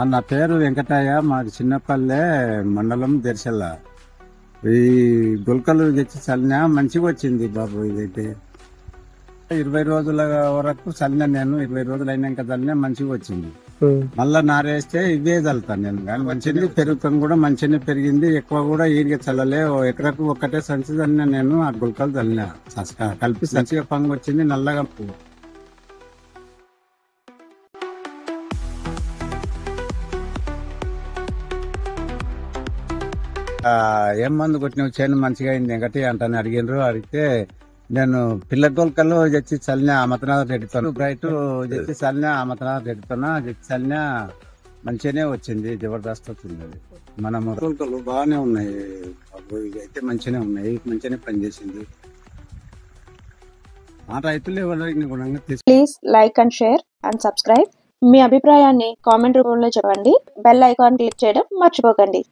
నా పేరు వెంకటయ్య. మాది చిన్నపల్లె మండలం దెర్శల్ల. ఈ గుల్కలు తెచ్చి చల్లినా మంచిగా వచ్చింది బాబు. ఇదైతే 20 రోజుల వరకు చల్లినా నేను. 20 రోజులు అయినాక చల్లినా మంచిగా వచ్చింది. మళ్ళా నారేస్తే ఇవే చల్లుతాను నేను. కానీ మంచిగా పెరుగుతాం కూడా మంచిగా పెరిగింది. ఎక్కువ కూడా ఈరిగా చల్లలే. ఎకరకు ఒక్కటే సంచి చల్లినా నేను. ఆ గుల్కలు చల్లినా కలిపి సంచిగా పంగు వచ్చింది నల్లగా. ఏం మందు కొట్టినవి చేను మంచిగా అయింది వెంకటి అంటాను అడిగినారు. అడిగితే నేను పిల్ల గొల్కలు తెచ్చి చల్లిన అమతనాథ్ రెడ్డితో బ్రైట్ తెచ్చి చల్లిన అమతనాథ్ రెడ్డితోన తెచ్చి చల్లిన మంచిగానే వచ్చింది. జబర్దస్త్ వచ్చింది. అది మన గొల్కలు బాగానే ఉన్నాయి. ఇవి అయితే మంచిగానే ఉన్నాయి. మంచిగానే పనిచేసింది. ఆ రైతులు ఎవరైనా గుణంగా please like and share and subscribe. మీ అభిప్రాయాన్ని కామెంట్ రూపంలో చెప్పండి. బెల్ ఐకాన్ క్లిక్ చేయడం మర్చిపోకండి.